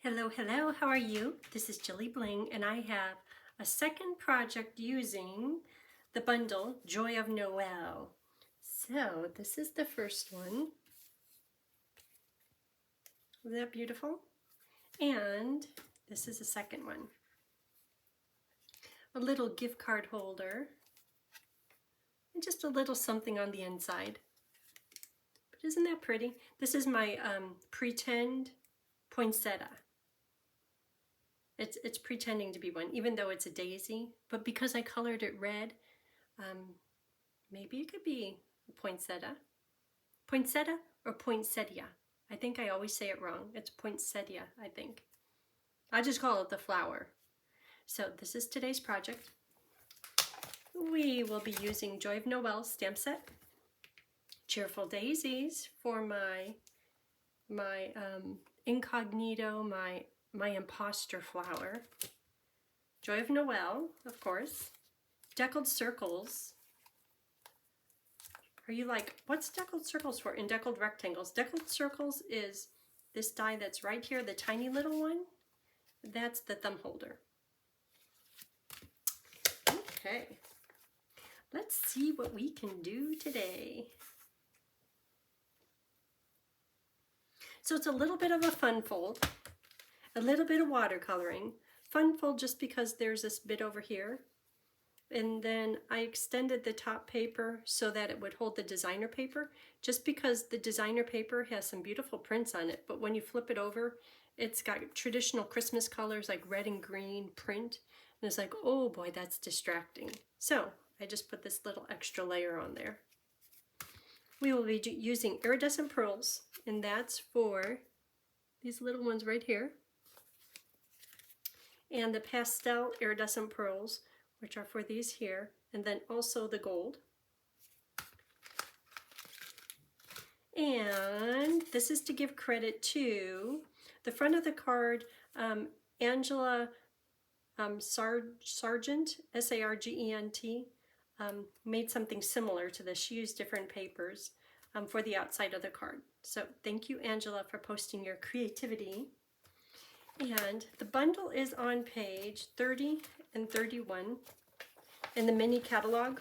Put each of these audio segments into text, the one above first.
Hello, hello, how are you? This is Jilly Bling, and I have a second project using the bundle Joy of Noel. So this is the first one. Isn't that beautiful? And this is the second one. A little gift card holder and just a little something on the inside. But isn't that pretty? This is my pretend poinsettia. It's pretending to be one, even though it's a daisy. But because I colored it red, maybe it could be a poinsettia. Poinsettia or poinsettia? I think I always say it wrong. It's poinsettia, I think. I just call it the flower. So this is today's project. We will be using Joy of Noel stamp set, Cheerful Daisies for my incognito, my imposter flower, Joy of Noel, of course, deckled circles. Are you like, what's deckled circles for? And deckled rectangles. Deckled circles is this die that's right here, the tiny little one. That's the thumb holder. Okay, let's see what we can do today. So it's a little bit of a fun fold, a little bit of watercoloring. Fun fold just because there's this bit over here. And then I extended the top paper so that it would hold the designer paper, just because the designer paper has some beautiful prints on it. But when you flip it over, it's got traditional Christmas colors like red and green print. And it's like, oh boy, that's distracting. So I just put this little extra layer on there. We will be using iridescent pearls, and that's for these little ones right here. And the pastel iridescent pearls, which are for these here, and then also the gold. And this is to give credit to the front of the card, Andrea Sargent, S-A-R-G-E-N-T, made something similar to this. She used different papers for the outside of the card. So thank you, Angela, for posting your creativity. And the bundle is on page 30 and 31 in the mini catalog.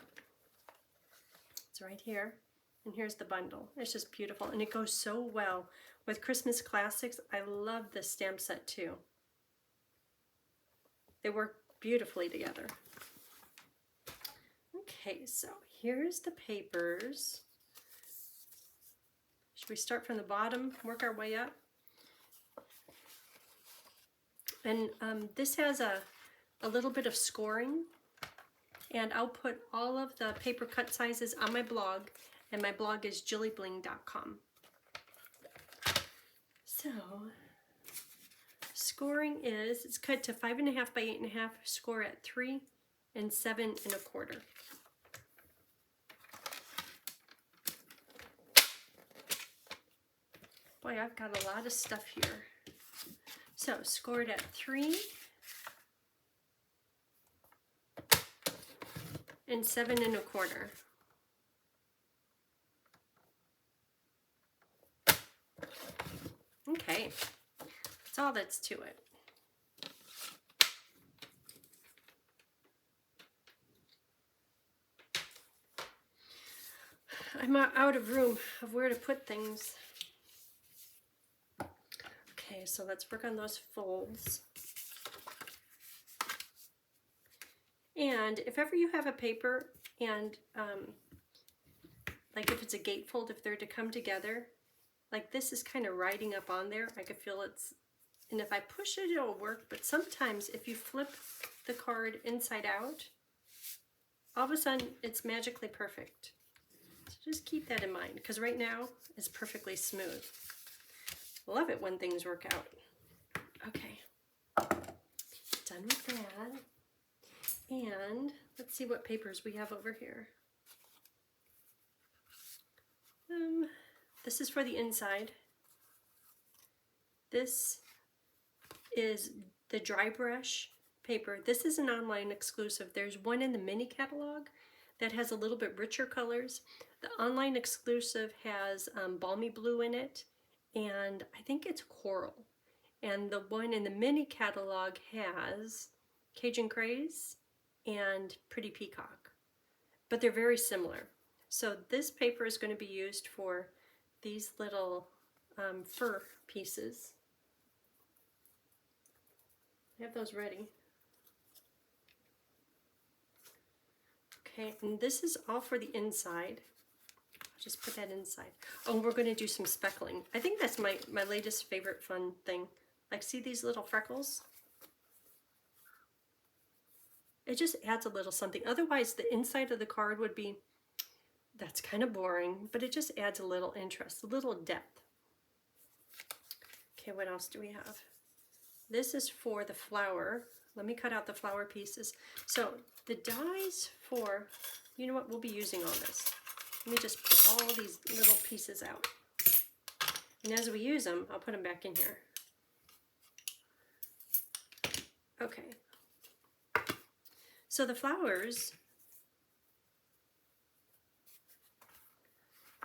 It's right here. And here's the bundle. It's just beautiful. And it goes so well with Christmas classics. I love this stamp set too. They work beautifully together. Okay, so here's the papers. Should we start from the bottom, work our way up? And this has a little bit of scoring, and I'll put all of the paper cut sizes on my blog, and my blog is jillybling.com. So, scoring is, it's cut to 5.5 by 8.5, score at 3 and 7 1/4. Boy, I've got a lot of stuff here. So, scored at 3 and 7 1/4. Okay, that's all that's to it. I'm out of room of where to put things. Okay, so let's work on those folds. And if ever you have a paper and like if it's a gatefold, if they're to come together, like this is kind of riding up on there. I could feel it's, and if I push it, it'll work. But sometimes if you flip the card inside out, all of a sudden it's magically perfect. So just keep that in mind, because right now it's perfectly smooth. Love it when things work out. Okay, done with that. And let's see what papers we have over here. This is for the inside. This is the dry brush paper. This is an online exclusive. There's one in the mini catalog that has a little bit richer colors. The online exclusive has balmy blue in it, and I think it's coral. And the one in the mini catalog has Cajun Craze and Pretty Peacock, but they're very similar. So this paper is going to be used for these little fur pieces. I have those ready. Okay, and this is all for the inside. I'll just put that inside. Oh, we're going to do some speckling. I think that's my latest favorite fun thing. Like, see these little freckles? It just adds a little something. Otherwise, the inside of the card would be, that's kind of boring, but it just adds a little interest, a little depth. Okay, what else do we have? This is for the flower. Let me cut out the flower pieces. So the dies for, you know what, we'll be using all this. Let me just put all these little pieces out. And as we use them, I'll put them back in here. Okay. So the flowers,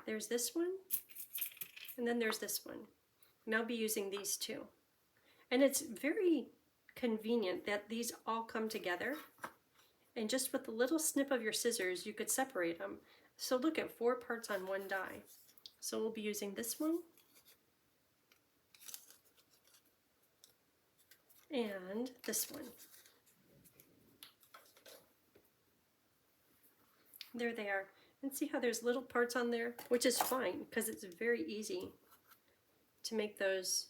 there's this one, and then there's this one. And I'll be using these two. And it's very convenient that these all come together. And just with a little snip of your scissors, you could separate them. So look at 4 parts on one die. So we'll be using this one. And this one. There they are. And see how there's little parts on there? Which is fine, because it's very easy to make those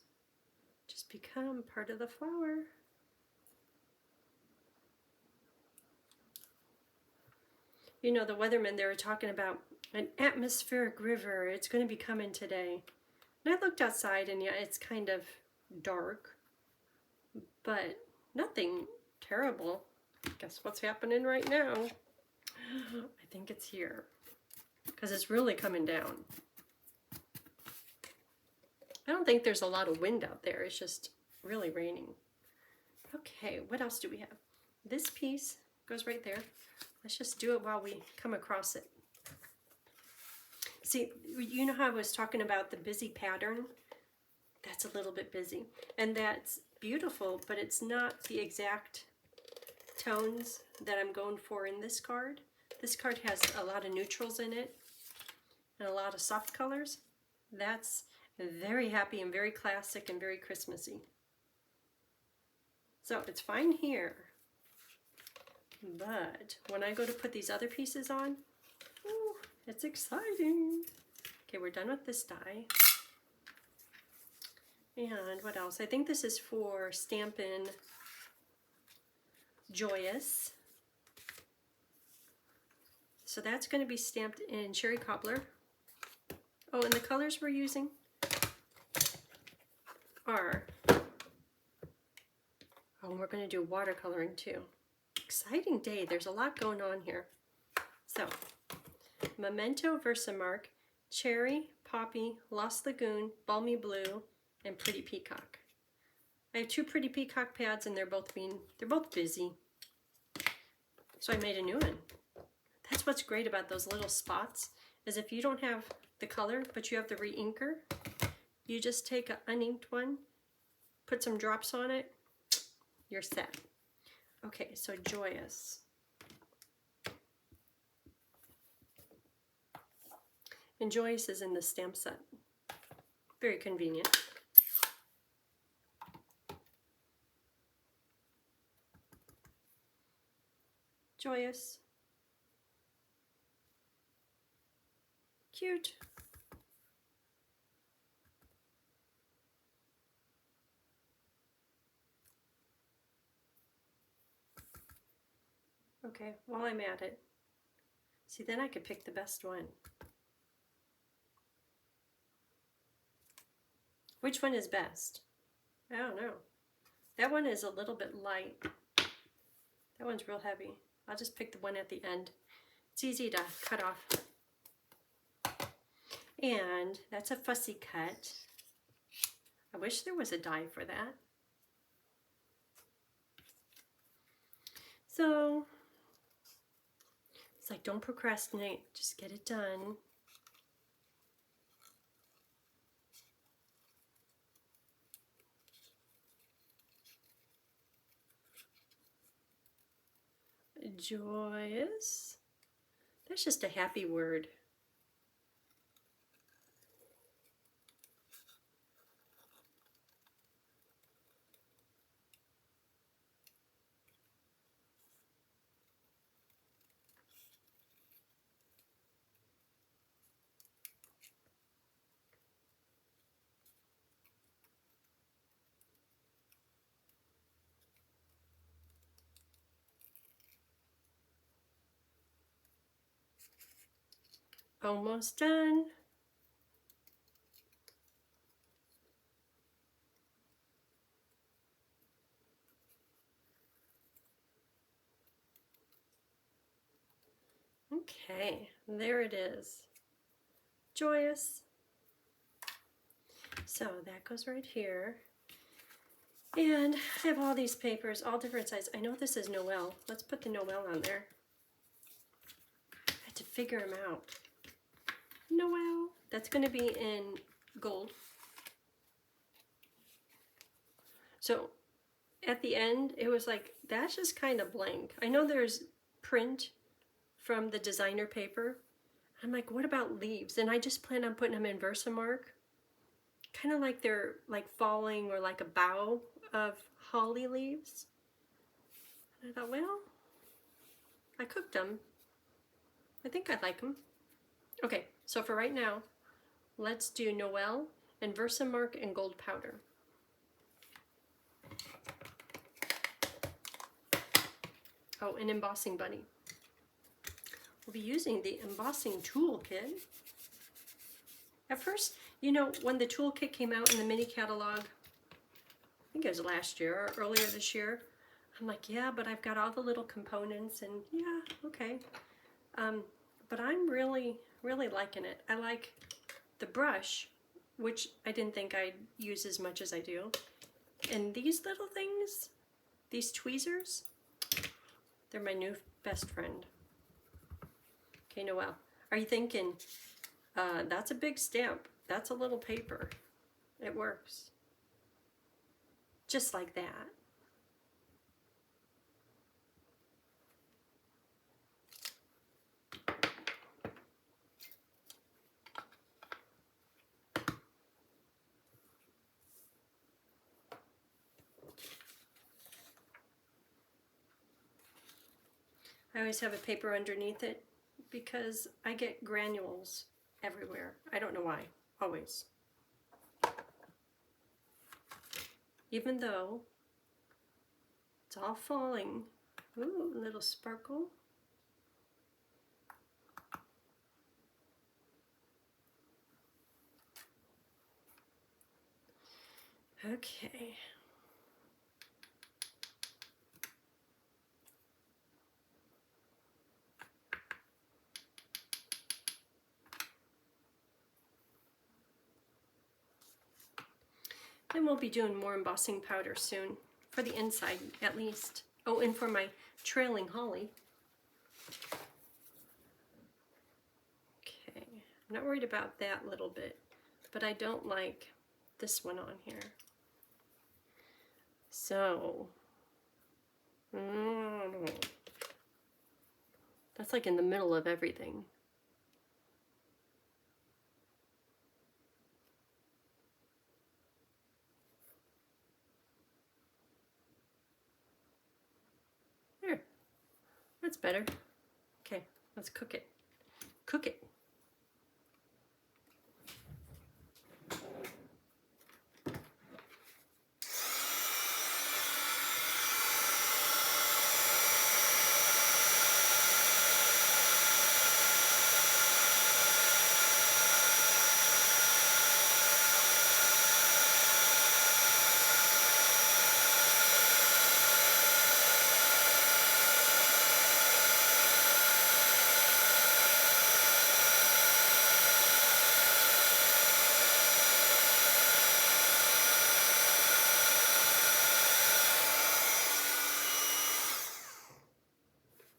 just become part of the flower. You know, the weathermen, they were talking about an atmospheric river. It's going to be coming today. And I looked outside, and yeah, it's kind of dark, but nothing terrible. Guess what's happening right now? I think it's here, because it's really coming down. I don't think there's a lot of wind out there. It's just really raining. Okay, what else do we have? This piece goes right there. Let's just do it while we come across it. See, you know how I was talking about the busy pattern? That's a little bit busy. And that's beautiful, but it's not the exact tones that I'm going for in this card. This card has a lot of neutrals in it and a lot of soft colors. That's very happy and very classic and very Christmassy. So it's fine here. But when I go to put these other pieces on, ooh, it's exciting. Okay, we're done with this die. And what else? I think this is for Stampin' Joyous. So that's going to be stamped in Cherry Cobbler. Oh, and the colors we're using are, oh, we're going to do watercoloring too. Exciting day. There's a lot going on here. So, Memento Versamark, Cherry, Poppy, Lost Lagoon, Balmy Blue, and Pretty Peacock. I have 2 Pretty Peacock pads, and they're both busy. So I made a new one. That's what's great about those little spots, is if you don't have the color, but you have the re-inker, you just take an uninked one, put some drops on it, you're set. Okay, so Joyous. And Joyous is in the stamp set. Very convenient. Joyous. Cute. Okay, while I'm at it, see, then I could pick the best one. Which one is best? I don't know. That one is a little bit light. That one's real heavy. I'll just pick the one at the end. It's easy to cut off. And that's a fussy cut. I wish there was a die for that. So, it's like, don't procrastinate, just get it done. joyous. That's just a happy word. Almost done. Okay, there it is. Joyous. So that goes right here. And I have all these papers, all different sizes. I know this is Noel. Let's put the Noel on there. I had to figure him out. Noel. That's going to be in gold. So at the end, it was like, that's just kind of blank. I know there's print from the designer paper. I'm like, what about leaves? And I just plan on putting them in Versamark. Kind of like they're like falling, or like a bough of holly leaves. And I thought, well, I cooked them. I think I like them. Okay, so for right now, let's do Noel and Versamark and gold powder. Oh, and embossing bunny. We'll be using the embossing toolkit. At first, you know, when the toolkit came out in the mini catalog, I think it was last year or earlier this year, I'm like, yeah, but I've got all the little components, and yeah, okay. But I'm really, really liking it. I like the brush, which I didn't think I'd use as much as I do. And these little things, these tweezers, they're my new best friend. Okay, Noel, are you thinking, that's a big stamp, that's a little paper? It works. Just like that. I always have a paper underneath it because I get granules everywhere. I don't know why, always. Even though it's all falling. Ooh, a little sparkle. Okay. And we'll be doing more embossing powder soon, for the inside at least. Oh, and for my trailing holly. Okay, I'm not worried about that little bit, but I don't like this one on here. So, that's like in the middle of everything. There, that's better. Okay, let's cook it. Cook it.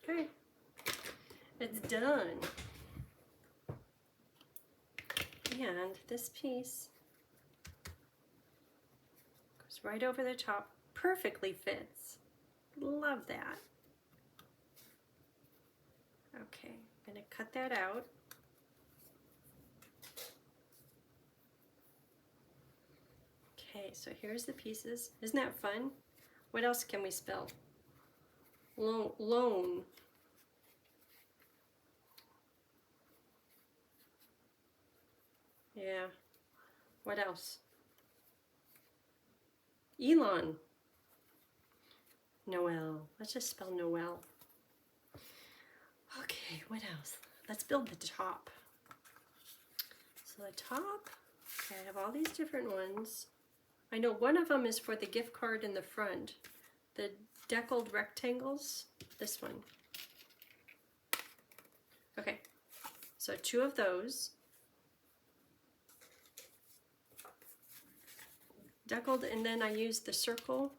Okay, it's done. And this piece goes right over the top, perfectly fits. Love that. Okay, I'm going to cut that out. Okay, so here's the pieces. Isn't that fun? What else can we spell? Loan. Yeah. What else? Elon. Noel. Let's just spell Noel. Okay, what else? Let's build the top. So the top, okay, I have all these different ones. I know one of them is for the gift card in the front. The deckled rectangles, this one. Okay, so 2 of those. Deckled, and then I use the circle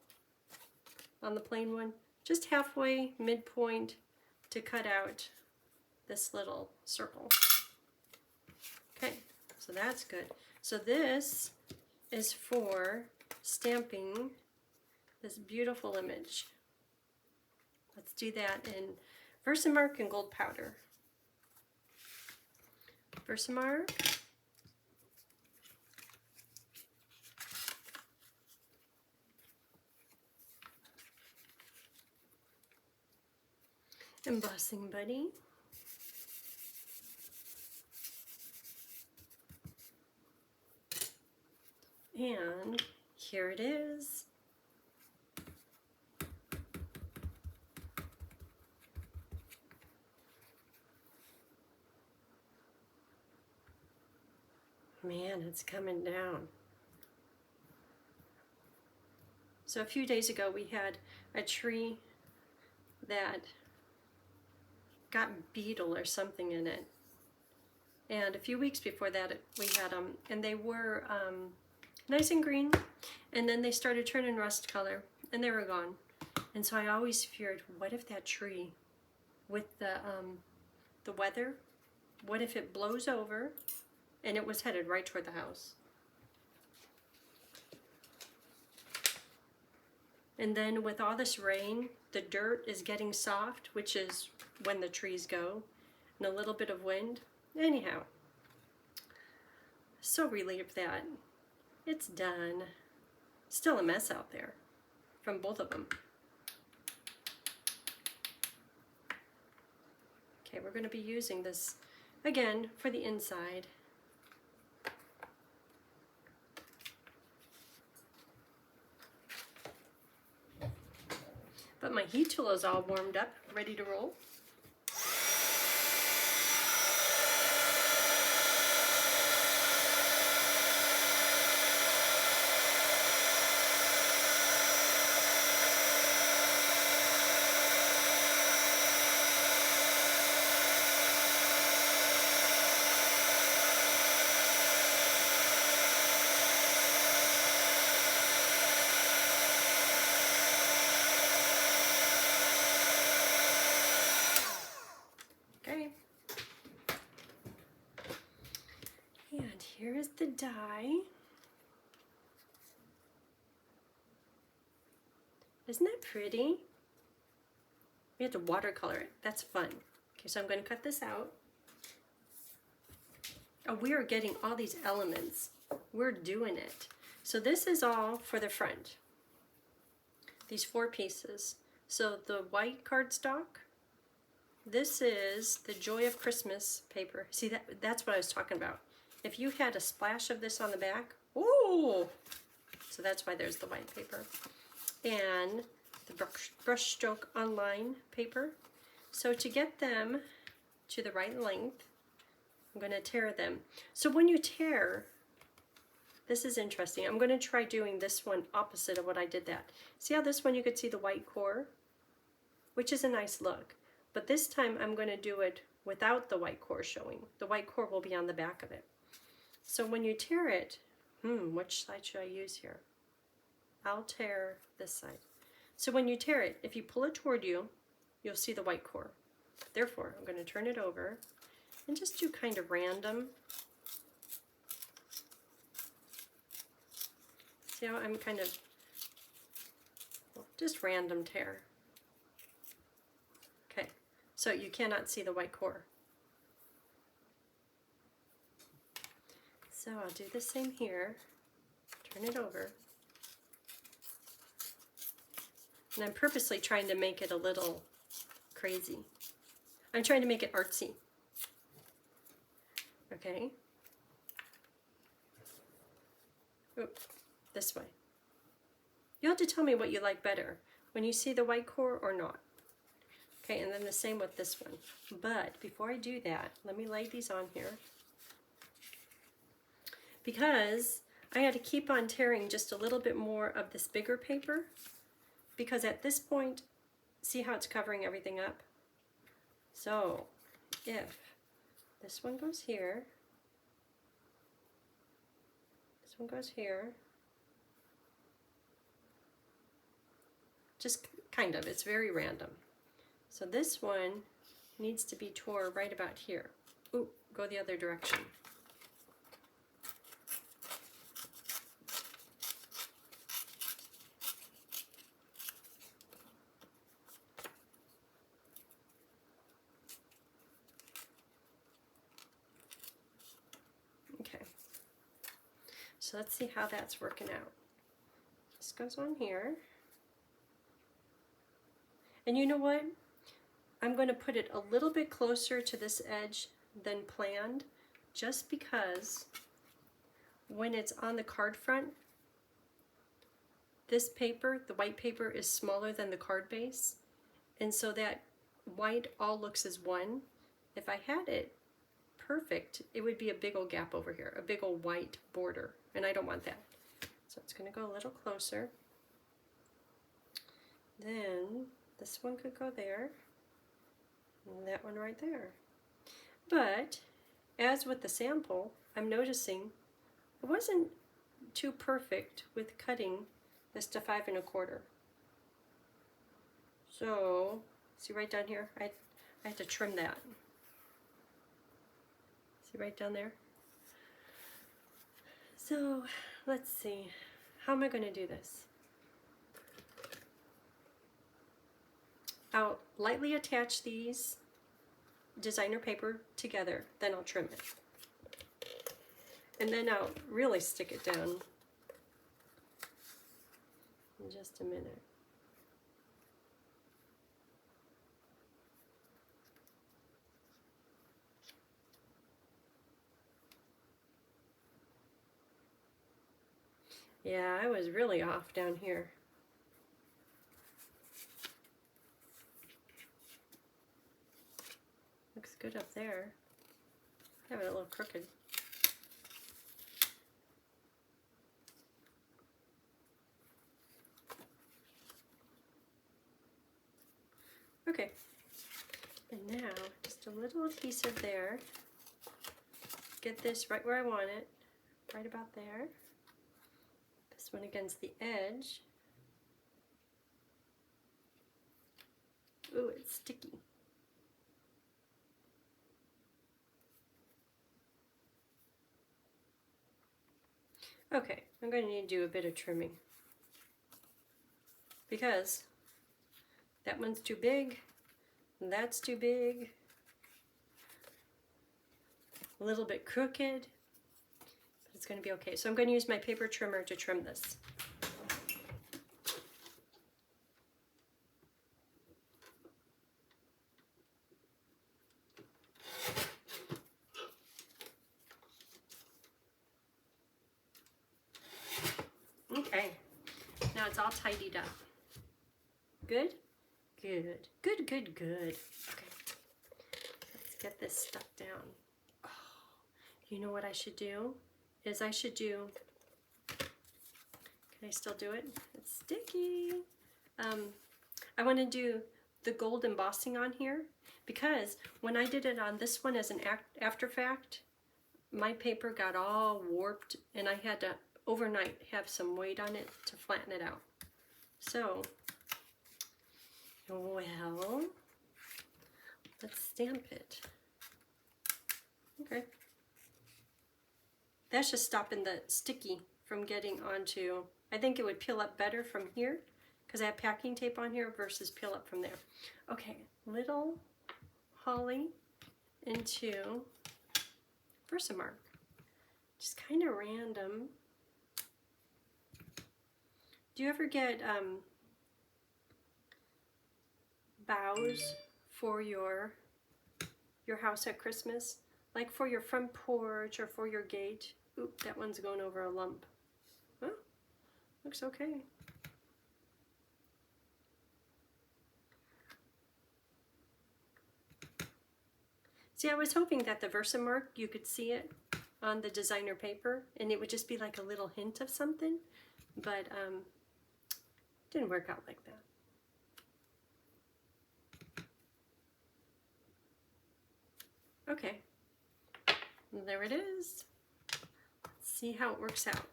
on the plain one, just halfway, midpoint, to cut out this little circle. Okay, so that's good. So this is for stamping this beautiful image. Let's do that in Versamark and gold powder. Versamark. Embossing Buddy. And here it is. Man, it's coming down. So a few days ago we had a tree that got beetle or something in it. And a few weeks before that we had them, and they were nice and green, and then they started turning rust color and they were gone. And so I always feared, what if that tree with the weather, what if it blows over and it was headed right toward the house? And then with all this rain, the dirt is getting soft, which is when the trees go, and a little bit of wind. Anyhow, so relieved that it's done. Still a mess out there from both of them. Okay, we're going to be using this again for the inside. But my heat tool is all warmed up, ready to roll. And here is the die. Isn't that pretty? We have to watercolor it. That's fun. Okay, so I'm going to cut this out. Oh, we are getting all these elements. We're doing it. So this is all for the front. These 4 pieces. So the white cardstock. This is the Joy of Christmas paper. See, that's what I was talking about. If you had a splash of this on the back, ooh! So that's why there's the white paper. And the brushstroke online paper. So to get them to the right length, I'm going to tear them. So when you tear, this is interesting. I'm going to try doing this one opposite of what I did that. See how this one you could see the white core, which is a nice look. But this time I'm going to do it without the white core showing. The white core will be on the back of it. So when you tear it, which side should I use here? I'll tear this side. So when you tear it, if you pull it toward you, you'll see the white core. Therefore, I'm going to turn it over and just do kind of random. See how I'm kind of, just random tear. Okay, so you cannot see the white core. So I'll do the same here, turn it over. And I'm purposely trying to make it a little crazy. I'm trying to make it artsy. Okay. Oop, this way. You'll have to tell me what you like better, when you see the white core or not. Okay, and then the same with this one. But before I do that, let me lay these on here. Because I had to keep on tearing just a little bit more of this bigger paper, because at this point, see how it's covering everything up? So if this one goes here, this one goes here, just kind of, it's very random. So this one needs to be tore right about here. Ooh, go the other direction. Okay, so let's see how that's working out. This goes on here. And you know what? I'm going to put it a little bit closer to this edge than planned, just because when it's on the card front, this paper, the white paper, is smaller than the card base, and so that white all looks as one. If I had it perfect, it would be a big old gap over here, a big old white border, and I don't want that. So it's going to go a little closer. Then this one could go there, and that one right there. But as with the sample, I'm noticing it wasn't too perfect with cutting this to 5 1/4. So see right down here, I had to trim that. See right down there? So let's see, how am I going to do this? I'll lightly attach these designer paper together, then I'll trim it. And then I'll really stick it down in just a minute. Yeah, I was really off down here. Looks good up there. I have it a little crooked. Okay, and now just a little adhesive there. Get this right where I want it, right about there. This one against the edge. Ooh, it's sticky. Okay, I'm going to need to do a bit of trimming because that one's too big, and that's too big, a little bit crooked, but it's going to be okay. So I'm going to use my paper trimmer to trim this. Okay, now it's all tidied up. Good? Good. Good, good, good. Okay, let's get this stuck down. Oh, you know what I should do? Is I should do, can I still do it? It's sticky. I want to do the gold embossing on here because when I did it on this one as an after fact, my paper got all warped and I had to overnight have some weight on it to flatten it out. So, well, let's stamp it. Okay. That's just stopping the sticky from getting onto, I think it would peel up better from here because I have packing tape on here versus peel up from there. Okay, little poly into Versamark. Just kind of random. Do you ever get boughs for your house at Christmas? Like for your front porch or for your gate? Oop, that one's going over a lump. Well, looks okay. See, I was hoping that the Versamark, you could see it on the designer paper and it would just be like a little hint of something, but didn't work out like that. Okay, there it is. Let's see how it works out.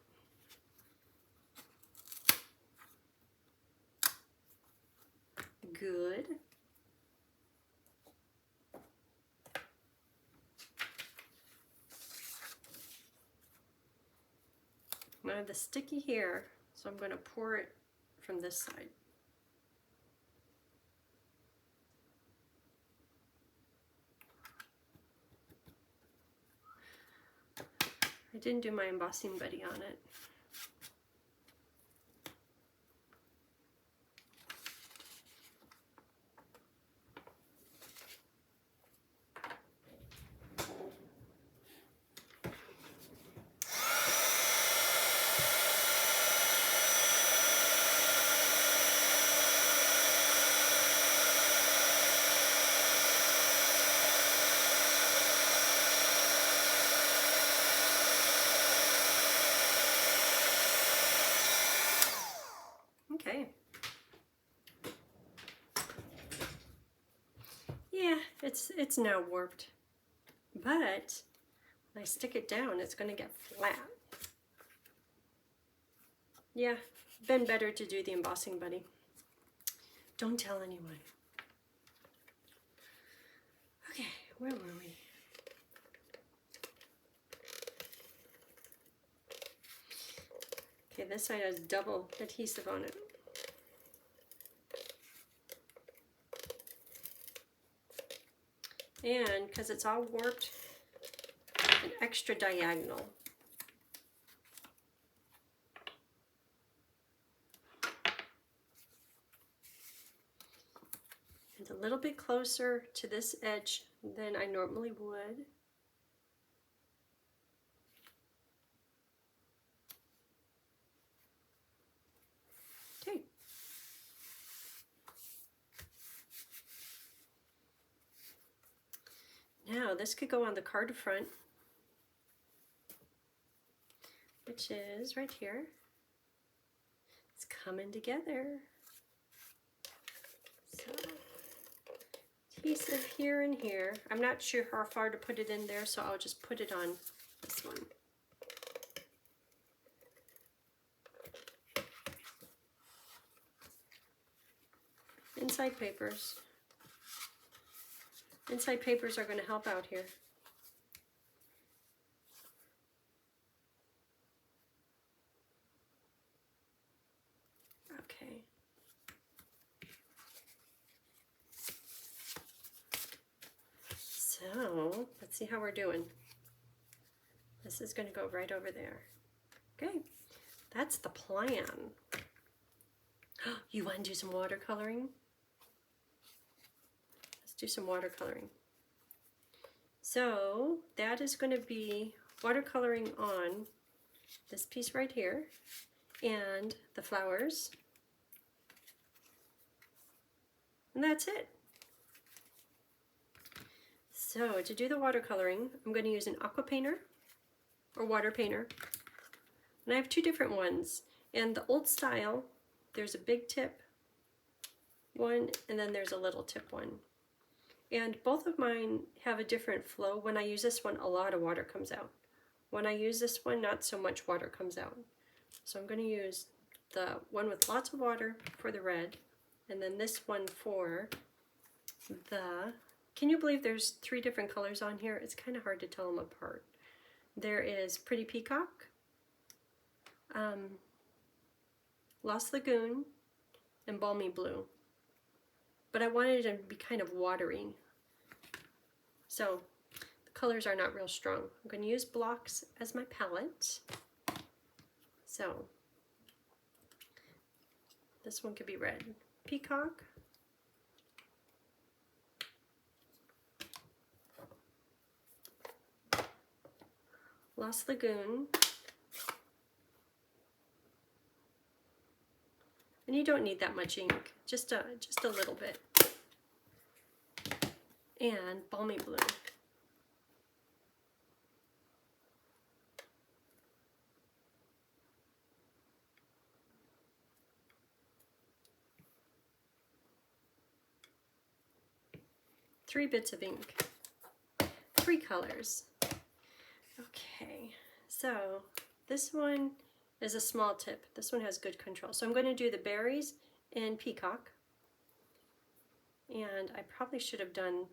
Good. I have the sticky here, so I'm going to pour it from this side. I didn't do my embossing buddy on it. Okay. Yeah, it's now warped. But when I stick it down, it's going to get flat. Yeah, been better to do the embossing buddy. Don't tell anyone. Okay, where were we? Okay, this side has double adhesive on it. And because it's all warped, an extra diagonal. And a little bit closer to this edge than I normally would. Okay. Now this could go on the card front, which is right here. It's coming together. So adhesive here and here. I'm not sure how far to put it in there, so I'll just put it on this one. Inside papers. Inside papers are going to help out here. Okay. So, let's see how we're doing. This is going to go right over there. Okay, that's the plan. You want to do some watercoloring? Let's do some watercoloring. So that is going to be watercoloring on this piece right here and the flowers. And that's it. So to do the watercoloring, I'm going to use an aqua painter or water painter. And I have two different ones. And the old style, there's a big tip one and then there's a little tip one. And both of mine have a different flow. When I use this one, a lot of water comes out. When I use this one, not so much water comes out. So I'm going to use the one with lots of water for the red, and then this one for the, can you believe there's 3 different colors on here? It's kind of hard to tell them apart. There is Pretty Peacock, Lost Lagoon, and Balmy Blue. But I wanted it to be kind of watery. So the colors are not real strong. I'm going to use blocks as my palette. So this one could be red. Peacock. Lost Lagoon. And you don't need that much ink, just a little bit. And Balmy Blue. Three bits of ink. 3 colors. Okay, so this one is a small tip. This one has good control. So I'm going to do the berries and Peacock. And I probably should have done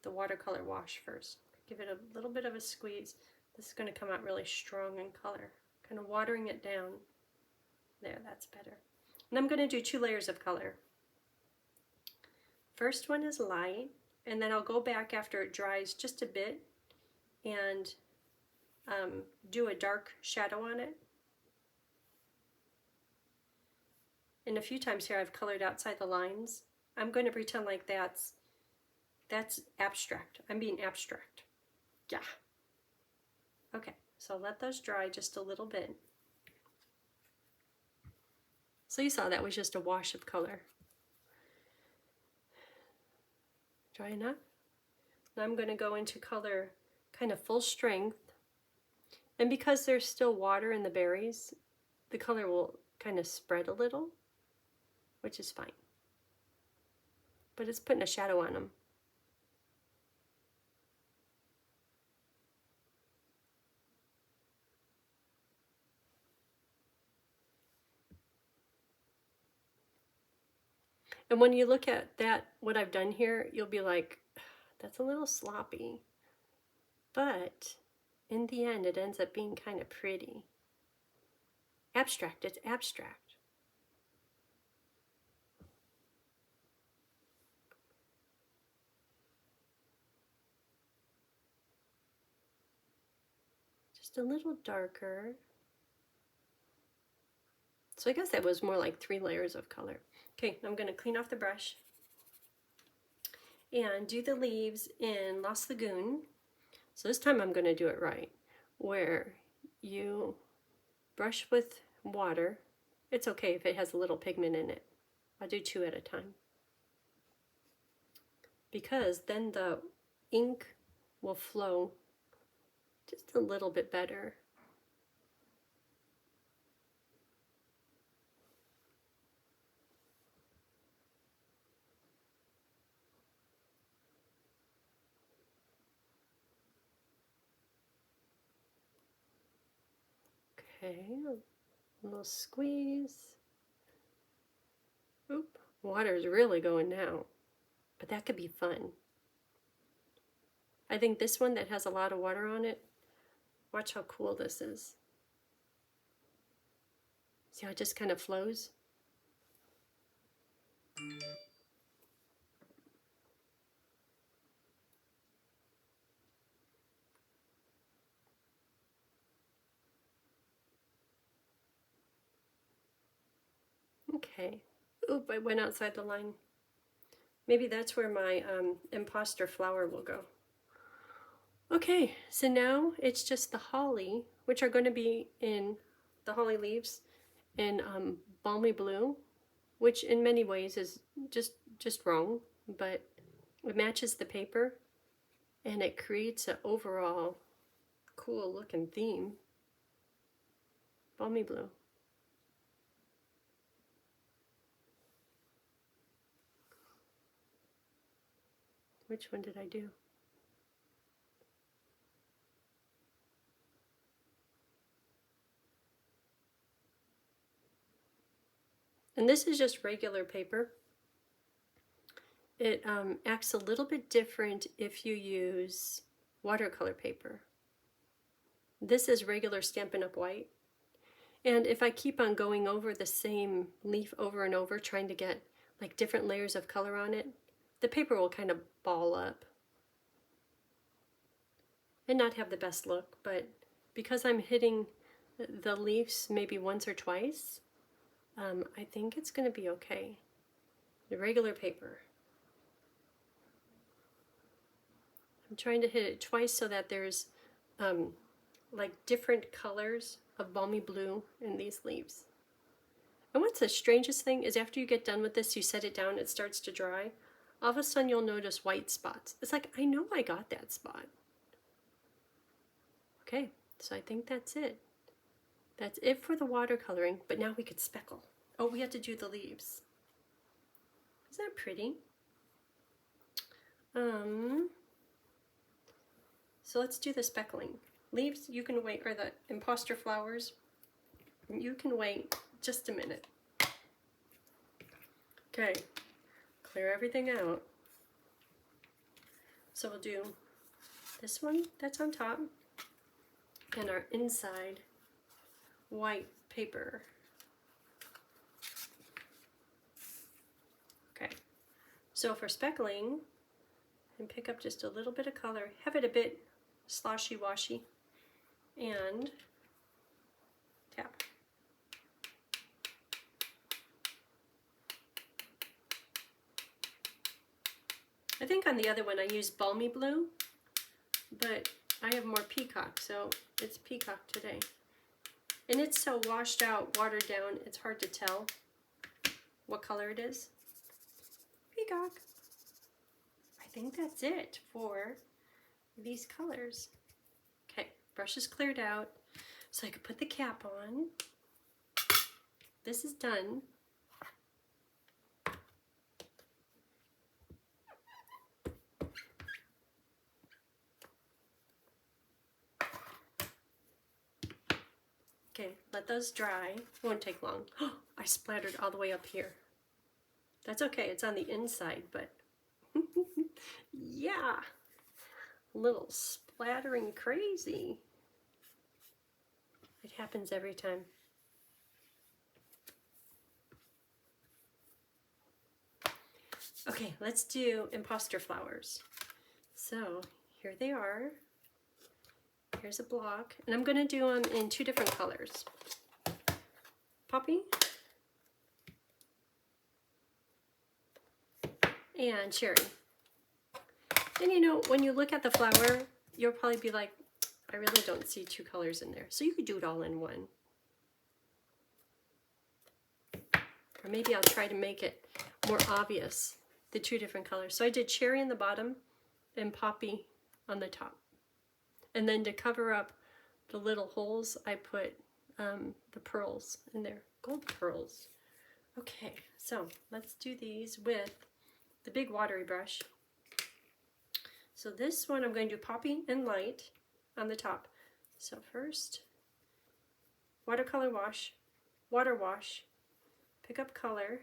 the watercolor wash first. Give it a little bit of a squeeze. This is going to come out really strong in color. Kind of watering it down. There, that's better. And I'm going to do 2 layers of color. First one is light, and then I'll go back after it dries just a bit and do a dark shadow on it. And a few times here I've colored outside the lines. I'm going to pretend like that's abstract. I'm being abstract. Yeah. Okay, so let those dry just a little bit. So you saw that was just a wash of color. Dry enough? Now I'm going to go into color kind of full strength. And because there's still water in the berries, the color will kind of spread a little, which is fine. But it's putting a shadow on them. And when you look at that, what I've done here, you'll be like, that's a little sloppy. But in the end, it ends up being kind of pretty. Abstract, it's abstract. Just a little darker. So I guess that was more like 3 layers of color. Okay, I'm going to clean off the brush and do the leaves in Lost Lagoon. So this time I'm going to do it right, where you brush with water. It's okay if it has a little pigment in it. I'll do 2 at a time, because then the ink will flow just a little bit better. Okay, a little squeeze. Oop, water's really going now, but that could be fun. I think this one that has a lot of water on it, watch how cool this is. See how it just kind of flows? Okay. Oop, I went outside the line. Maybe that's where my imposter flower will go. Okay, so now it's just the holly, which are going to be in the holly leaves in Balmy Blue, which in many ways is just wrong, but it matches the paper and it creates an overall cool looking theme. Balmy Blue. Which one did I do? And this is just regular paper. It acts a little bit different if you use watercolor paper. This is regular Stampin' Up! White. And if I keep on going over the same leaf over and over, trying to get like different layers of color on it, the paper will kind of ball up. and not have the best look, but because I'm hitting the leaves maybe once or twice, I think it's going to be okay. The regular paper. I'm trying to hit it twice so that there's like different colors of balmy blue in these leaves. And what's the strangest thing is after you get done with this, you set it down, it starts to dry. All of a sudden you'll notice white spots. It's like, I know I got that spot. Okay, so I think that's it. That's it for the watercoloring, but now we could speckle. Oh, we have to do the leaves. Isn't that pretty? So let's do the speckling. Leaves, you can wait, or the imposter flowers, you can wait just a minute. Okay, clear everything out. So we'll do this one that's on top and our inside white paper. Okay, so for speckling, and pick up just a little bit of color, have it a bit sloshy washy, and tap. I think on the other one I used balmy blue, but I have more peacock, so it's peacock today. And it's so washed out, watered down, it's hard to tell what color it is. Peacock. I think that's it for these colors. Okay, brush is cleared out, so I can put the cap on. This is done. Okay, let those dry. Won't take long. Oh, I splattered all the way up here. That's okay, it's on the inside, but yeah, a little splattering crazy. It happens every time. Okay, let's do imposter flowers. So here they are. Here's a block, and I'm going to do them in two different colors. Poppy and cherry. And you know, when you look at the flower, you'll probably be like, I really don't see two colors in there. So you could do it all in one. Or maybe I'll try to make it more obvious, the two different colors. So I did cherry in the bottom and poppy on the top. And then to cover up the little holes, I put the pearls in there, gold pearls. Okay, so let's do these with the big watery brush. So this one I'm going to do poppy and light on the top. So first, watercolor wash, water wash, pick up color.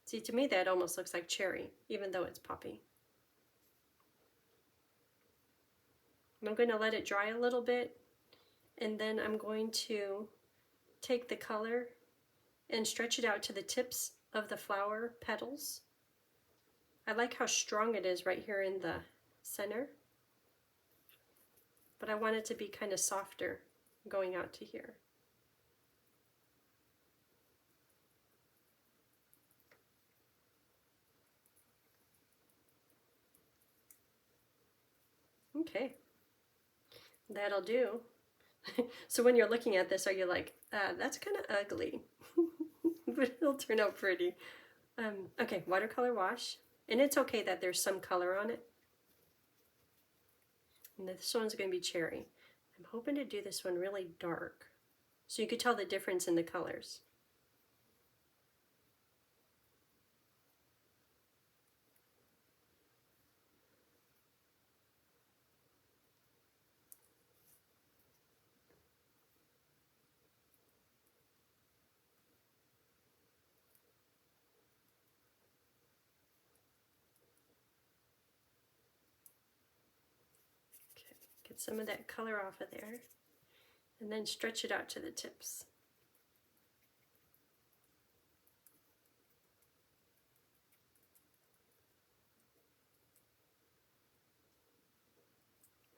See, to me that almost looks like cherry, even though it's poppy. And I'm going to let it dry a little bit, and then I'm going to take the color and stretch it out to the tips of the flower petals. I like how strong it is right here in the center, but I want it to be kind of softer going out to here. Okay, that'll do. So when you're looking at this, are you like, that's kind of ugly, but it'll turn out pretty. Okay, watercolor wash. And it's okay that there's some color on it. And this one's going to be cherry. I'm hoping to do this one really dark, so you could tell the difference in the colors. Get some of that color off of there, and then stretch it out to the tips.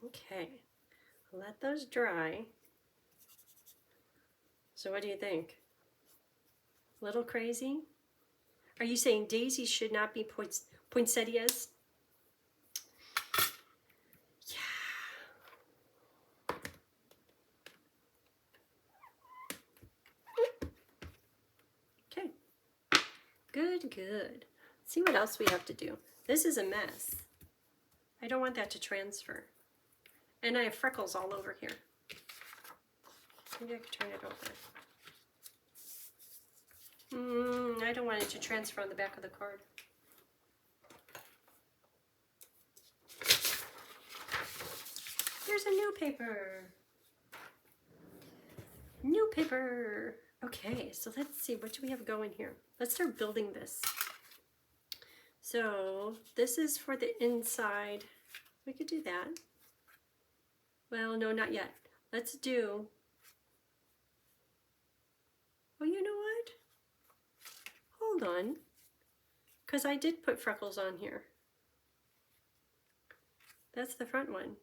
Okay, let those dry. So what do you think? A little crazy? Are you saying daisies should not be poinsettias? Yeah. Okay. Good, good. Let's see what else we have to do. This is a mess. I don't want that to transfer. And I have freckles all over here. Maybe I could turn it over. I don't want it to transfer on the back of the card. There's a new paper. New paper. Okay, so let's see, what do we have going here? Let's start building this. So this is for the inside. We could do that. Well, no, not yet. Let's do, oh, you know what? Hold on, because I did put freckles on here. That's the front one.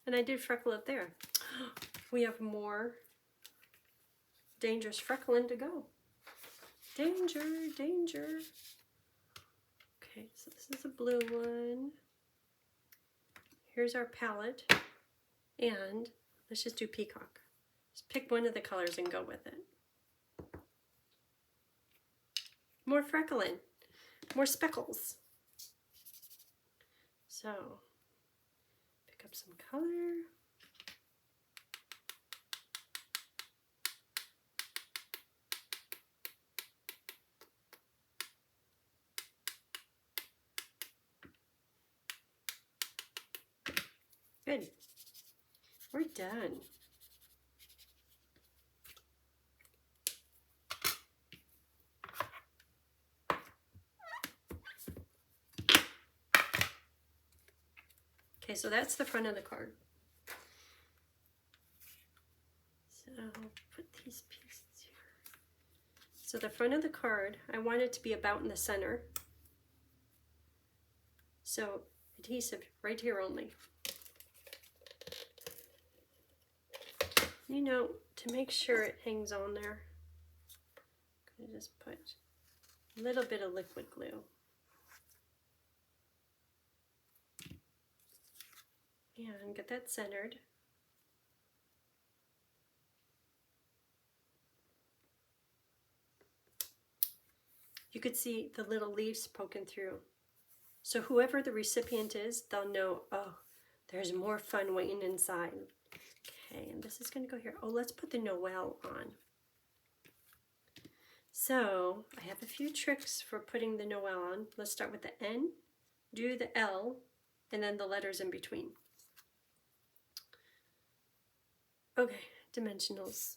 And I did freckle up there. We have more dangerous freckling to go. Danger, danger. Okay, so this is a blue one. Here's our palette. And let's just do peacock. Just pick one of the colors and go with it. More freckling, more speckles. So, pick up some color. Good. We're done. Okay, so that's the front of the card. So put these pieces here. So the front of the card, I want it to be about in the center. So adhesive right here only. You know, to make sure it hangs on there, I'm going to just put a little bit of liquid glue. And get that centered. You could see the little leaves poking through. So whoever the recipient is, they'll know, oh, there's more fun waiting inside. Okay, and this is going to go here. Oh, let's put the Noel on. So I have a few tricks for putting the Noel on. Let's start with the N, do the L, and then the letters in between. Okay, dimensionals.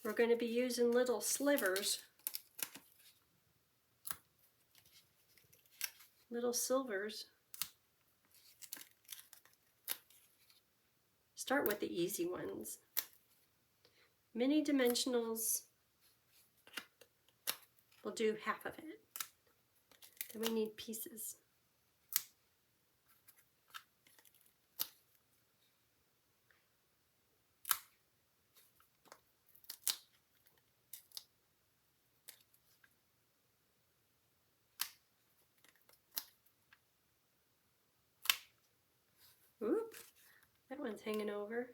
We're going to be using little slivers, little silvers. Start with the easy ones. Mini dimensionals, we'll do half of it. Then we need pieces. Oop, that one's hanging over.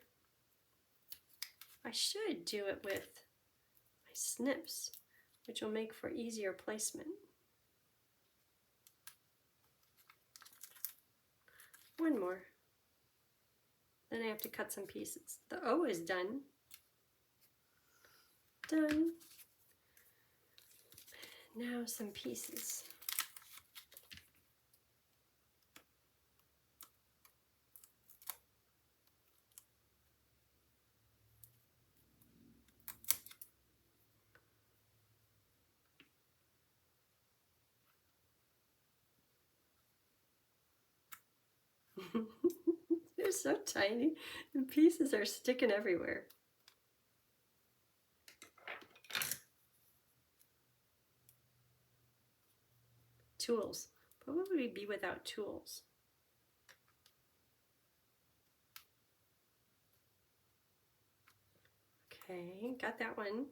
I should do it with my snips, which will make for easier placement. One more. Then I have to cut some pieces. The O is done. Done. Now some pieces. They're so tiny, and pieces are sticking everywhere. Tools. What would we be without tools? Okay, got that one.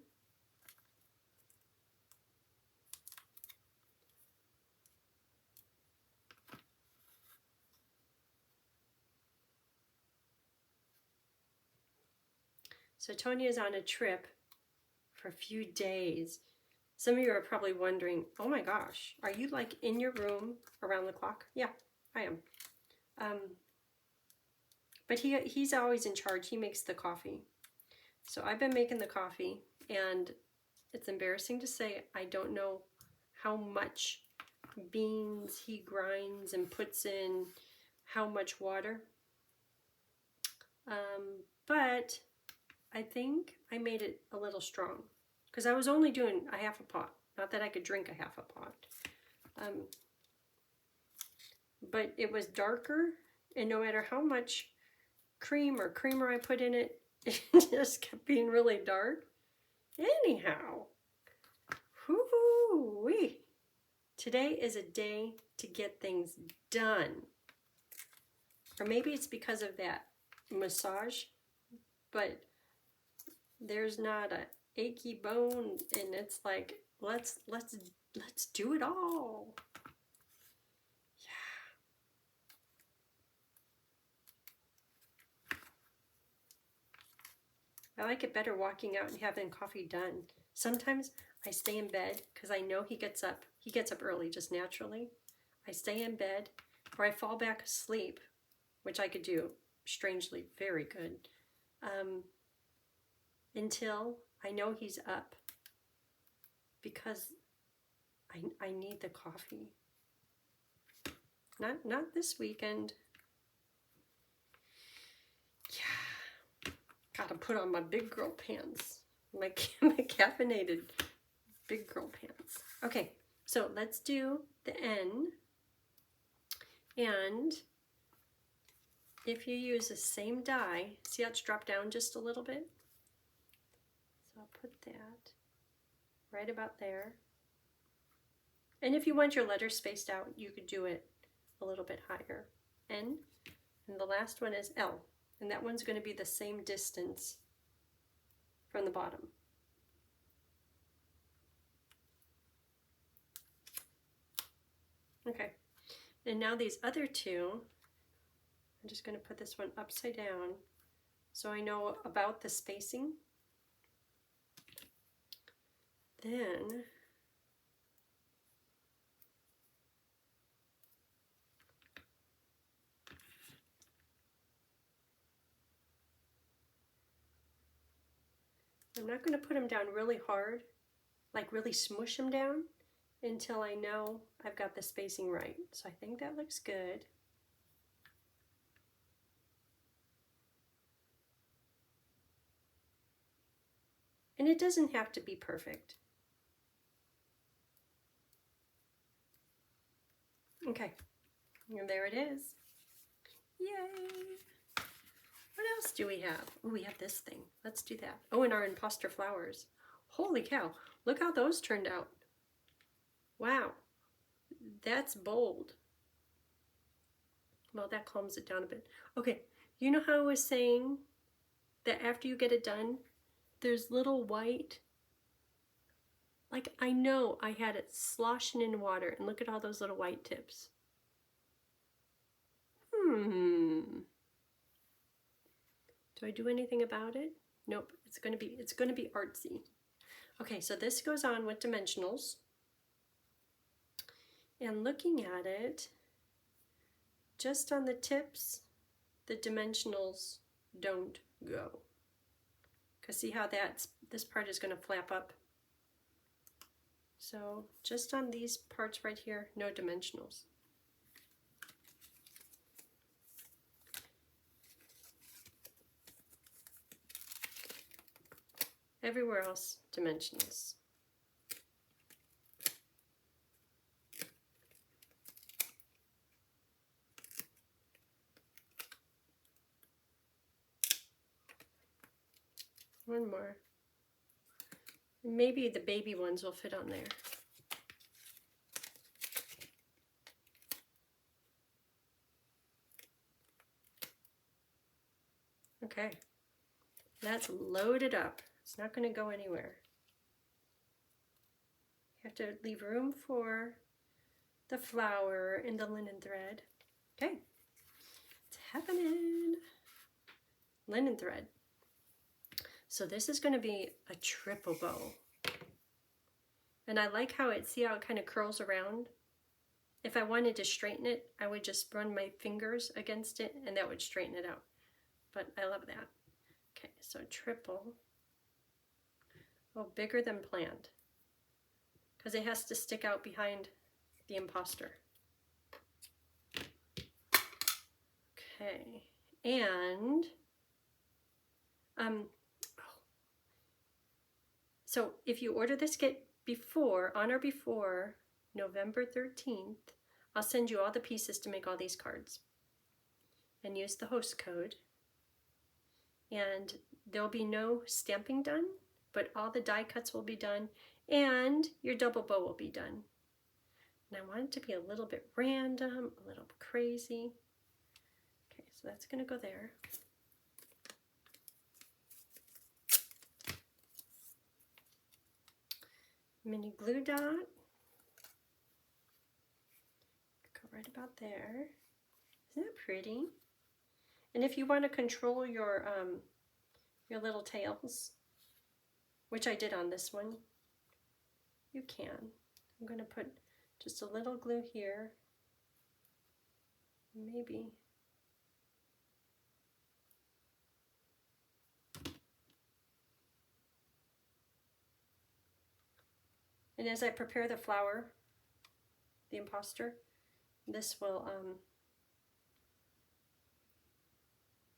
So Tony is on a trip for a few days. Some of you are probably wondering, oh my gosh, are you like in your room around the clock? Yeah, I am. But he's always in charge. He makes the coffee. So I've been making the coffee, and it's embarrassing to say I don't know how much beans he grinds and puts in how much water. But I think I made it a little strong because I was only doing a half a pot. Not that I could drink a half a pot. But it was darker, and no matter how much cream or creamer I put in it, it just kept being really dark. Anyhow, whoo-wee. Today is a day to get things done. Or maybe it's because of that massage, but there's not a achy bone, and it's like, let's do it all. I like it better walking out and having coffee done. Sometimes I stay in bed because I know he gets up. He gets up early just naturally. I stay in bed or I fall back asleep, which I could do strangely very good, until I know he's up because I need the coffee. Not this weekend. Yeah. Gotta put on my big girl pants. My caffeinated big girl pants. Okay, so let's do the N. And if you use the same die, see how it's dropped down just a little bit? So I'll put that right about there. And if you want your letters spaced out, you could do it a little bit higher. N. And the last one is L. And that one's going to be the same distance from the bottom. Okay. And now these other two, I'm just going to put this one upside down so I know about the spacing. Then I'm not going to put them down really hard, like really smush them down until I know I've got the spacing right. So I think that looks good. And it doesn't have to be perfect. Okay, and there it is. Yay! What else do we have? Oh, we have this thing. Let's do that. Oh, and our imposter flowers. Holy cow, look how those turned out. Wow, that's bold. Well, that calms it down a bit. Okay, you know how I was saying that after you get it done, there's little white, like I know I had it sloshing in water, and look at all those little white tips. Do I do anything about it? Nope, it's gonna be artsy. Okay, so this goes on with dimensionals. And looking at it, just on the tips, the dimensionals don't go. Because see how this part is going to flap up. So just on these parts right here, no dimensionals. Everywhere else, dimensionals. One more. Maybe the baby ones will fit on there. Okay, that's loaded up. It's not going to go anywhere. You have to leave room for the flower and the linen thread. Okay, it's happening. Linen thread. So this is going to be a triple bow. And I like how see how it kind of curls around? If I wanted to straighten it, I would just run my fingers against it and that would straighten it out. But I love that. Okay, so triple. Oh, bigger than planned. Because it has to stick out behind the imposter. Okay, and so if you order this kit on or before November 13th, I'll send you all the pieces to make all these cards. And use the host code. And there'll be no stamping done, but all the die cuts will be done, and your double bow will be done. And I want it to be a little bit random, a little crazy. Okay, so that's going to go there. Mini glue dot. Go right about there. Isn't that pretty? And if you want to control your little tails, which I did on this one, you can. I'm going to put just a little glue here. Maybe. And as I prepare the flower, the imposter, this will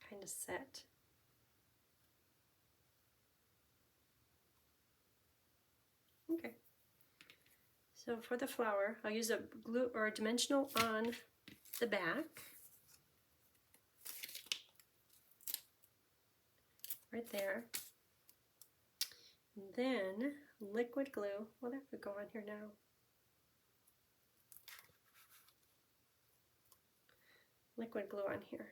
kind of set. Okay. So for the flower, I'll use a glue or a dimensional on the back. Right there. And then liquid glue. Well, that could go on here now. Liquid glue on here.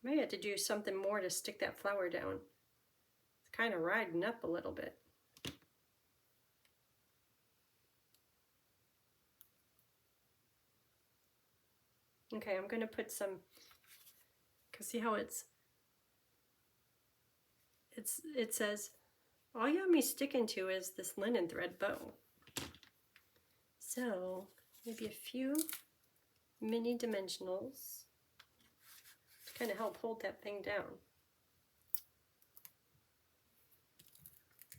I may have to do something more to stick that flower down. It's kind of riding up a little bit. Okay, I'm going to put some, because see how it says, all you have me sticking to is this linen thread bow. So maybe a few mini dimensionals to kind of help hold that thing down.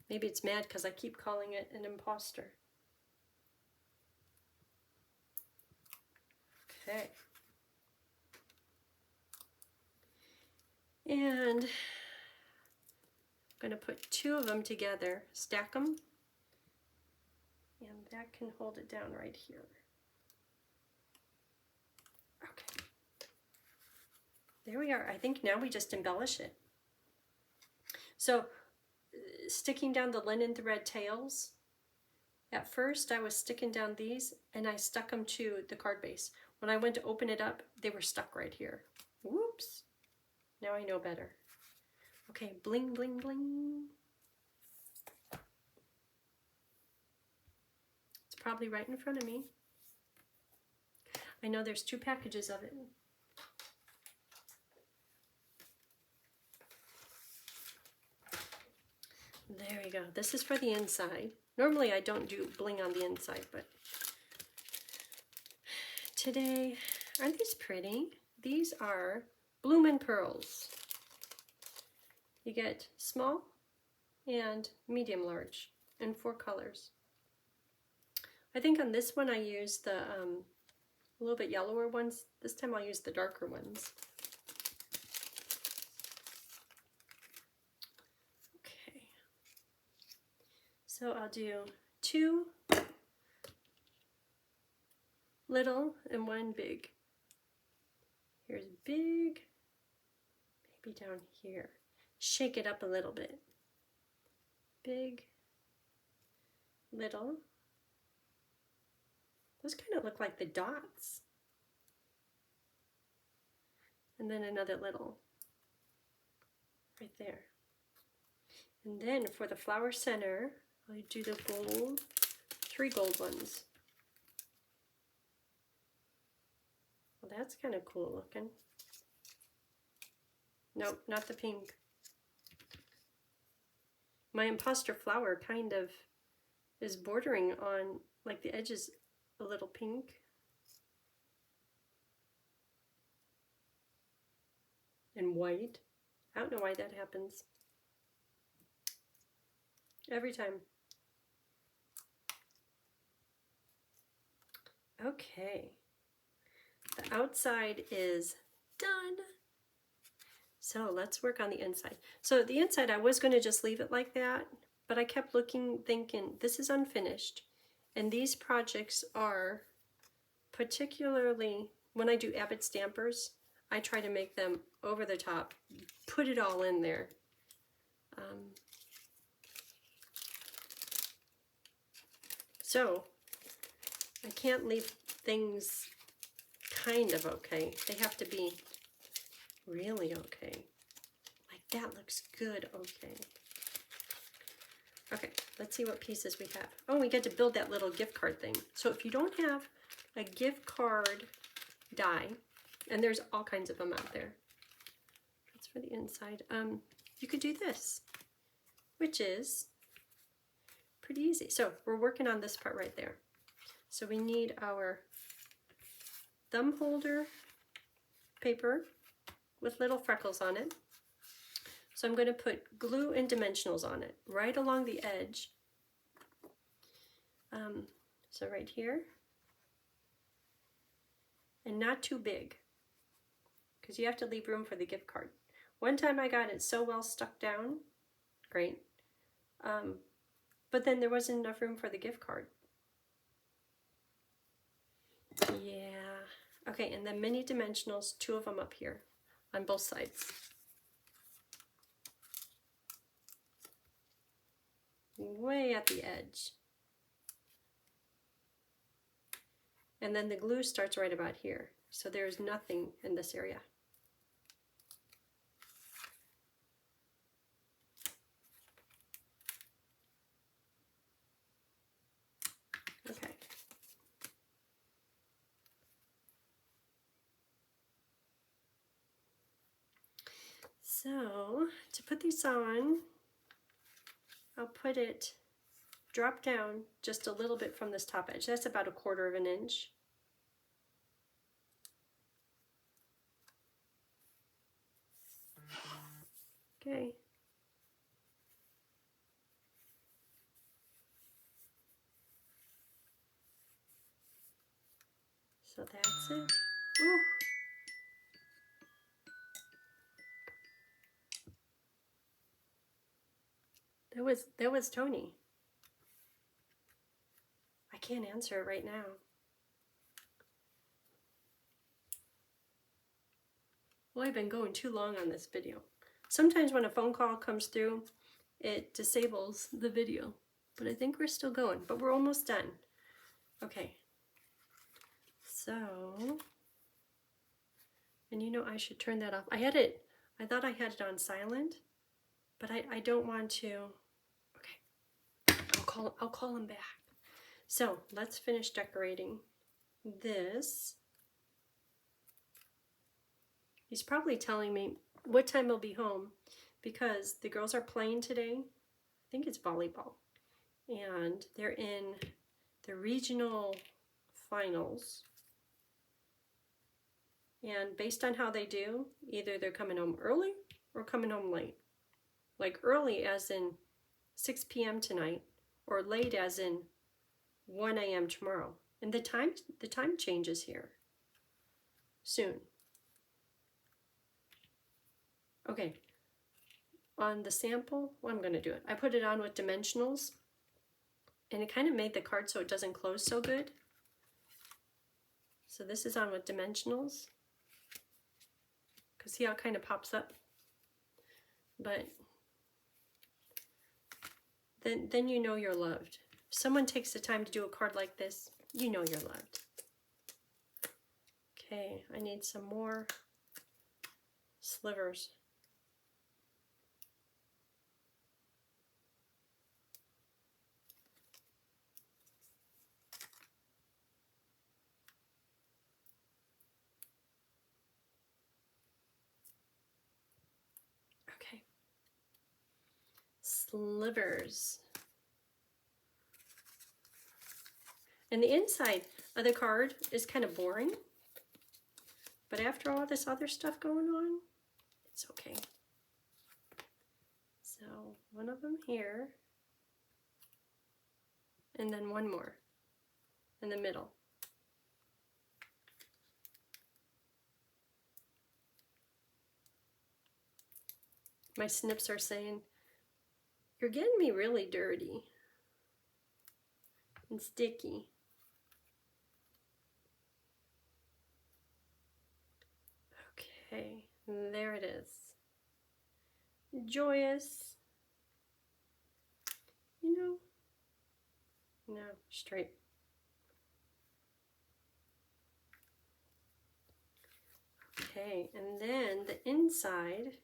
Maybe it's mad because I keep calling it an imposter. Okay. And I'm going to put two of them together, stack them, and that can hold it down right here. Okay. There we are. I think now we just embellish it. So sticking down the linen thread tails, at first I was sticking down these and I stuck them to the card base. When I went to open it up, they were stuck right here. Whoops. Now I know better. Okay, bling, bling, bling. It's probably right in front of me. I know there's 2 packages of it. There we go. This is for the inside. Normally I don't do bling on the inside, but today, aren't these pretty? These are Bloomin' Pearls. You get small and medium large in 4 colors. I think on this one I used the a little bit yellower ones. This time I'll use the darker ones. Okay. So I'll do 2 little and 1 big. Here's big, maybe down here. shake it up a little bit. Big, little. Those kind of look like the dots. And then another little right there. And then for the flower center, I do the gold, 3 gold ones. Well, that's kind of cool looking. Nope, not the pink. My imposter flower kind of is bordering on, like the edge is a little pink. And white. I don't know why that happens. Every time. Okay. The outside is done. So let's work on the inside. So the inside, I was going to just leave it like that, but I kept looking, thinking, this is unfinished. And these projects are particularly, when I do Avid Stampers, I try to make them over the top, put it all in there. So I can't leave things kind of okay. They have to be really okay. Like that looks good, okay. Okay, let's see what pieces we have. Oh, we get to build that little gift card thing. So if you don't have a gift card die, and there's all kinds of them out there. That's for the inside. You could do this, which is pretty easy. So we're working on this part right there. So we need our thumb holder paper with little freckles on it. So I'm going to put glue and dimensionals on it right along the edge. So right here. And not too big, because you have to leave room for the gift card. One time I got it so well stuck down, great, but then there wasn't enough room for the gift card. Yeah, okay, and then mini dimensionals, 2 of them up here on both sides. Way at the edge. And then the glue starts right about here. So there's nothing in this area. Okay. So to put these on, I'll put it drop down just a little bit from this top edge. That's about 1/4 of an inch. Okay. So that's it. Ooh. That was Tony. I can't answer it right now. Well, I've been going too long on this video. Sometimes when a phone call comes through, it disables the video. But I think we're still going, but we're almost done. Okay. So, and you know I should turn that off. I thought I had it on silent, but I don't want to. Okay. I'll call him back. So, let's finish decorating this. He's probably telling me what time he'll be home because the girls are playing today. I think it's volleyball. And they're in the regional finals. And based on how they do, either they're coming home early or coming home late. Like early as in 6 p.m. tonight, or late as in 1 a.m. tomorrow. And the time changes here soon. Okay, on the sample, well, I'm going to do it. I put it on with dimensionals, and it kind of made the card so it doesn't close so good. So this is on with dimensionals, because see how it kind of pops up? but then you know you're loved. If someone takes the time to do a card like this, you know you're loved. Okay, I need some more slivers. Okay. Slivers. And the inside of the card is kind of boring, but after all this other stuff going on, it's okay. So one of them here, and then one more in the middle. My snips are saying, "You're getting me really dirty and sticky." Okay, there it is. Joyous. You know, no, straight. Okay, and then the inside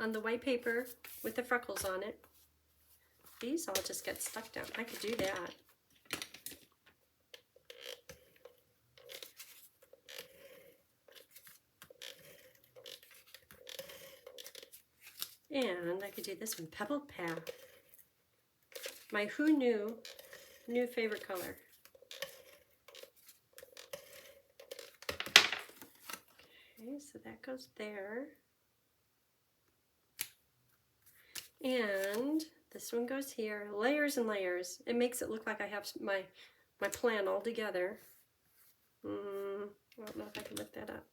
on the white paper with the freckles on it. These all just get stuck down. I could do that. And I could do this one, Pebble Path. My who knew new favorite color. Okay, so that goes there. And this one goes here. Layers and layers. It makes it look like I have my plan all together. I don't know if I can look that up.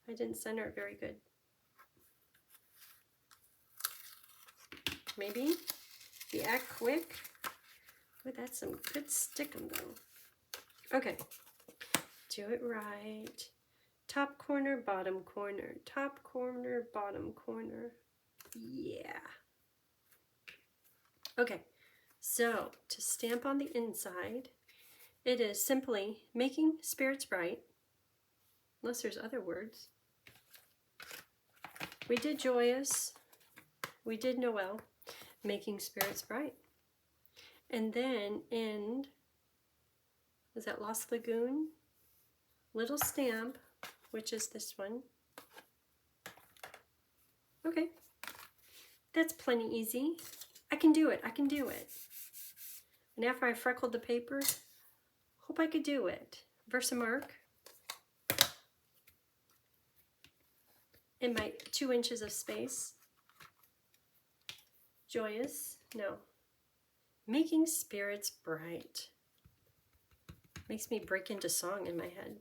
I didn't center it very good. Maybe if you act quick. Oh, that's some good stickum though. Okay, do it right. Top corner, bottom corner, top corner, bottom corner. Yeah. Okay, so to stamp on the inside, it is simply making spirits bright, unless there's other words. We did joyous, we did Noel, making spirits bright. And then in, is that Lost Lagoon? Little stamp, which is this one. Okay, that's plenty easy. I can do it, I can do it. And after I freckled the paper, hope I could do it. Versamark. In my 2 inches of space. Joyous, no. Making spirits bright. Makes me break into song in my head.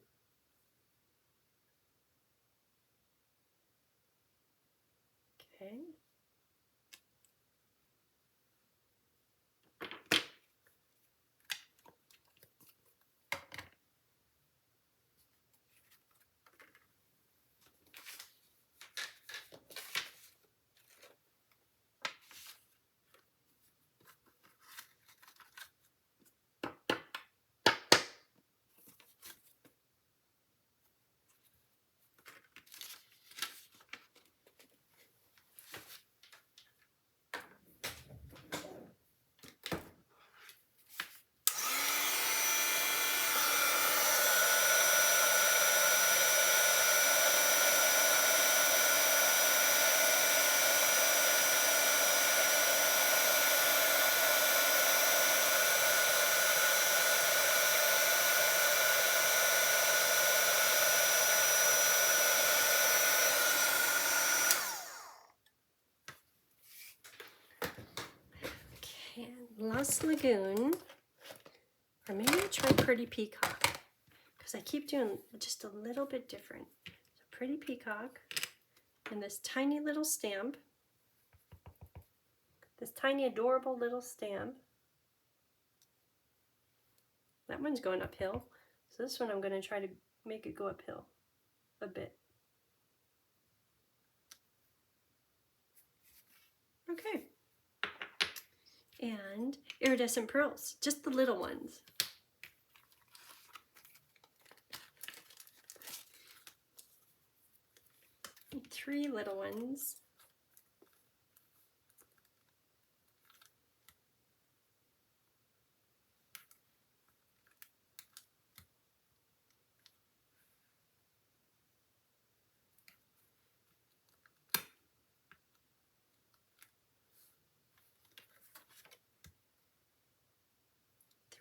Okay. Lost Lagoon, or maybe I'll try Pretty Peacock, because I keep doing just a little bit different. So Pretty Peacock, and this tiny little stamp, this tiny adorable little stamp. That one's going uphill, so this one I'm going to try to make it go uphill a bit. Okay. And iridescent pearls, just the little ones. And 3 little ones.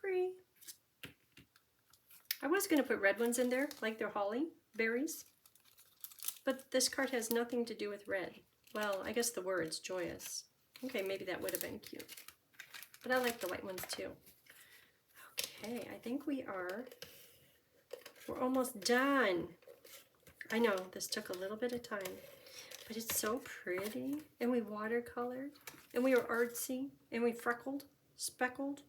Three. I was going to put red ones in there, like they're holly berries, but this card has nothing to do with red. Well, I guess the words joyous. Okay, maybe that would have been cute, but I like the white ones too. Okay, I think we're almost done. I know this took a little bit of time, but it's so pretty, and we watercolored, and we were artsy, and we freckled, speckled.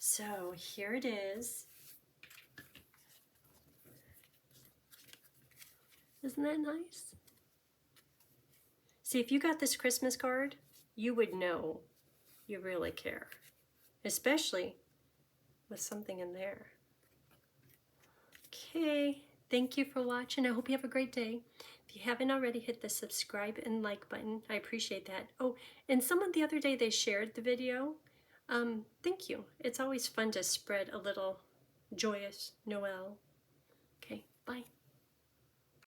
So here it is. Isn't that nice? See, if you got this Christmas card, you would know you really care, especially with something in there. Okay, thank you for watching. I hope you have a great day. If you haven't already, hit the subscribe and like button. I appreciate that. Oh, and someone the other day, they shared the video. Thank you. It's always fun to spread a little joyous Noel. Okay, bye.